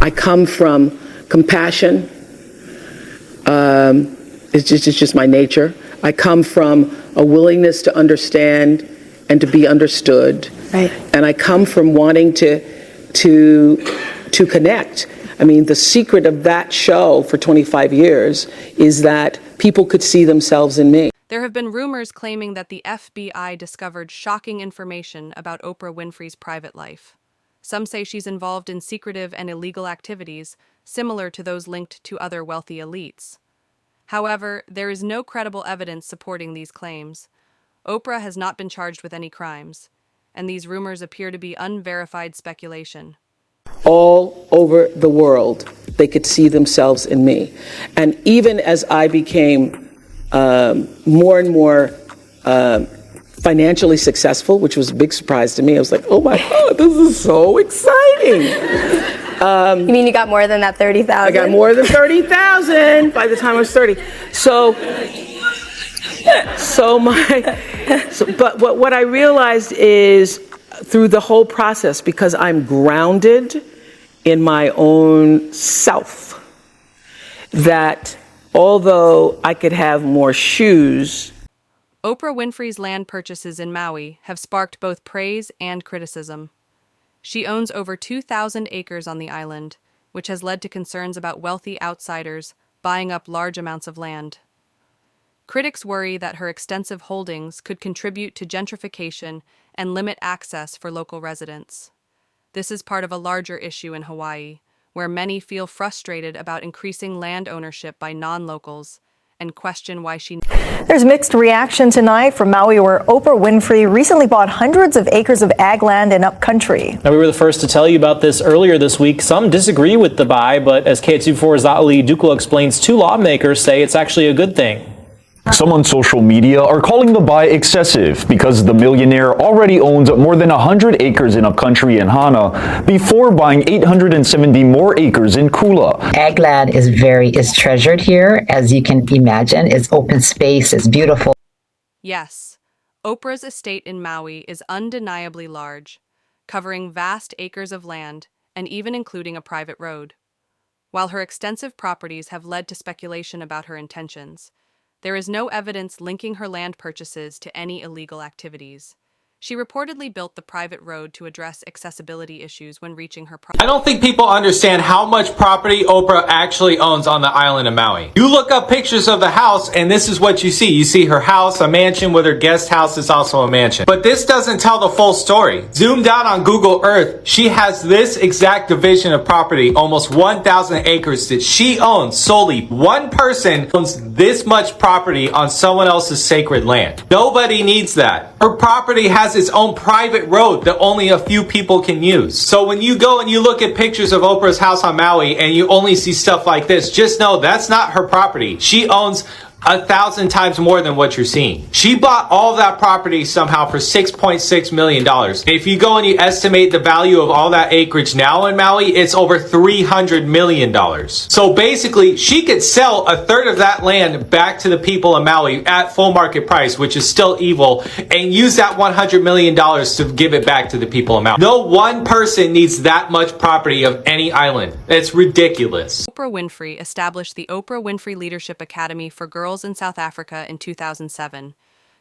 I come from compassion. It's just my nature. I come from a willingness to understand and to be understood. Right. And I come from wanting to connect. I mean, the secret of that show for 25 years is that people could see themselves in me. There have been rumors claiming that the FBI discovered shocking information about Oprah Winfrey's private life. Some say she's involved in secretive and illegal activities, similar to those linked to other wealthy elites. However, there is no credible evidence supporting these claims. Oprah has not been charged with any crimes, and these rumors appear to be unverified speculation. All over the world, they could see themselves in me. And even as I became more and more financially successful, which was a big surprise to me, I was like, oh my God, this is so exciting. You mean you got more than that 30,000? I got more than 30,000 by the time I was 30. But what I realized is through the whole process, because I'm grounded in my own self, that although I could have more shoes. Oprah Winfrey's land purchases in Maui have sparked both praise and criticism. She owns over 2,000 acres on the island, which has led to concerns about wealthy outsiders buying up large amounts of land. Critics worry that her extensive holdings could contribute to gentrification and limit access for local residents. This is part of a larger issue in Hawaii, where many feel frustrated about increasing land ownership by non-locals and question why she... There's mixed reaction tonight from Maui, where Oprah Winfrey recently bought hundreds of acres of ag land in upcountry. Now, we were the first to tell you about this earlier this week. Some disagree with the buy, but as KATU4's Ali Dukla explains, two lawmakers say it's actually a good thing. Some on social media are calling the buy excessive because the millionaire already owns more than 100 acres in upcountry in Hana before buying 870 more acres in Kula. Ag land is treasured here, as you can imagine. It's open space, it's beautiful. Yes, Oprah's estate in Maui is undeniably large, covering vast acres of land and even including a private road. While her extensive properties have led to speculation about her intentions, there is no evidence linking her land purchases to any illegal activities. She reportedly built the private road to address accessibility issues when reaching her property. I don't think people understand how much property Oprah actually owns on the island of Maui. You look up pictures of the house and this is what you see. You see her house, a mansion with her guest house is also a mansion. But this doesn't tell the full story. Zoomed out on Google Earth, she has this exact division of property, almost 1,000 acres that she owns solely. One person owns this much property on someone else's sacred land. Nobody needs that. Her property has its own private road that only a few people can use. So when you go and you look at pictures of Oprah's house on Maui and you only see stuff like this, just know that's not her property. She owns 1,000 times more than what you're seeing. She bought all that property somehow for $6.6 million. If you go and you estimate the value of all that acreage now in Maui, it's over $300 million. So basically, she could sell a third of that land back to the people of Maui at full market price, which is still evil, and use that $100 million to give it back to the people of Maui. No one person needs that much property of any island. It's ridiculous. Oprah Winfrey established the Oprah Winfrey Leadership Academy for Girls in South Africa in 2007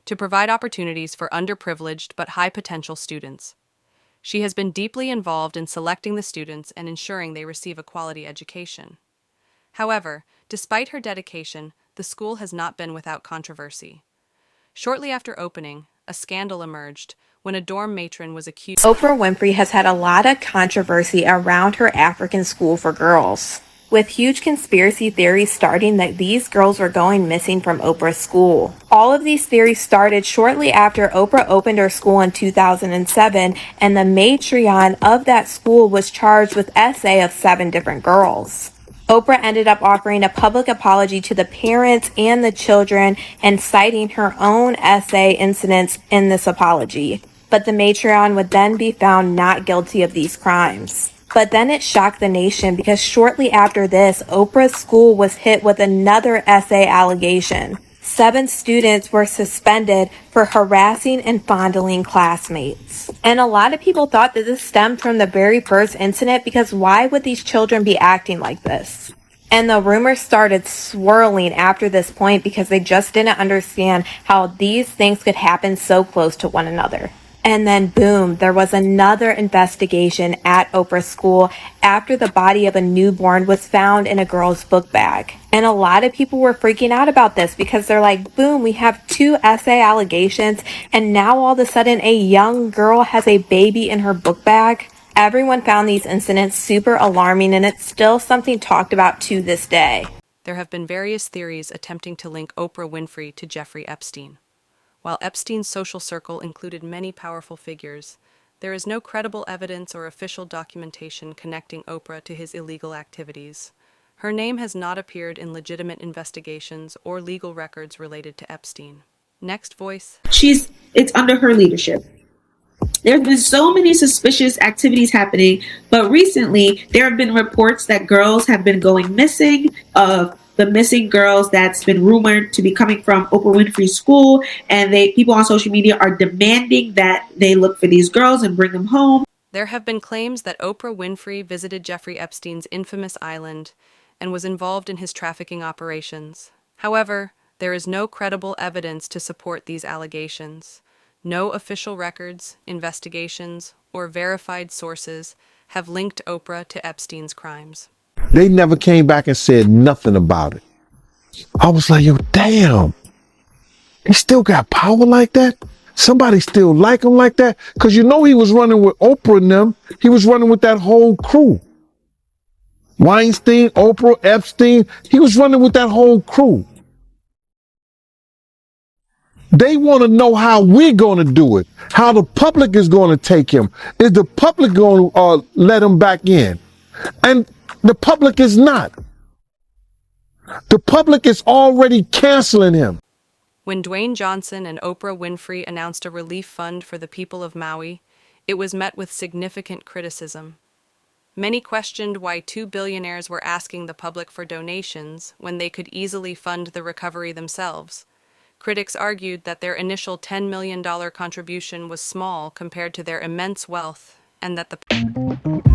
to provide opportunities for underprivileged but high potential students. She has been deeply involved in selecting the students and ensuring they receive a quality education. However, despite her dedication, the school has not been without controversy. Shortly after opening, a scandal emerged when a dorm matron was accused. Oprah Winfrey has had a lot of controversy around her African school for girls, with huge conspiracy theories starting that these girls were going missing from Oprah's school. All of these theories started shortly after Oprah opened her school in 2007, and the matron of that school was charged with essay of 7 different girls. Oprah ended up offering a public apology to the parents and the children and citing her own essay incidents in this apology. But the matron would then be found not guilty of these crimes. But then it shocked the nation because shortly after this, Oprah's school was hit with another essay allegation. 7 students were suspended for harassing and fondling classmates. And a lot of people thought that this stemmed from the very first incident, because why would these children be acting like this? And the rumors started swirling after this point because they just didn't understand how these things could happen so close to one another. And then boom, there was another investigation at Oprah's school after the body of a newborn was found in a girl's book bag. And a lot of people were freaking out about this because they're like, boom, we have 2 essay allegations, and now all of a sudden a young girl has a baby in her book bag. Everyone found these incidents super alarming, and it's still something talked about to this day. There have been various theories attempting to link Oprah Winfrey to Jeffrey Epstein. While Epstein's social circle included many powerful figures, there is no credible evidence or official documentation connecting Oprah to his illegal activities. Her name has not appeared in legitimate investigations or legal records related to Epstein. Next voice. It's under her leadership. There's been so many suspicious activities happening, but recently there have been reports that girls have been going missing, of the missing girls that's been rumored to be coming from Oprah Winfrey's school, and people on social media are demanding that they look for these girls and bring them home. There have been claims that Oprah Winfrey visited Jeffrey Epstein's infamous island and was involved in his trafficking operations. However, there is no credible evidence to support these allegations. No official records, investigations, or verified sources have linked Oprah to Epstein's crimes. They never came back and said nothing about it. I was like, yo, damn. He still got power like that? Somebody still like him like that? Because you know he was running with Oprah and them. He was running with that whole crew. Weinstein, Oprah, Epstein. He was running with that whole crew. They want to know how we're going to do it, how the public is going to take him. Is the public going to let him back in? And the public is not. The public is already canceling him. When Dwayne Johnson and Oprah Winfrey announced a relief fund for the people of Maui, it was met with significant criticism. Many questioned why 2 billionaires were asking the public for donations when they could easily fund the recovery themselves. Critics argued that their initial $10 million contribution was small compared to their immense wealth, and that the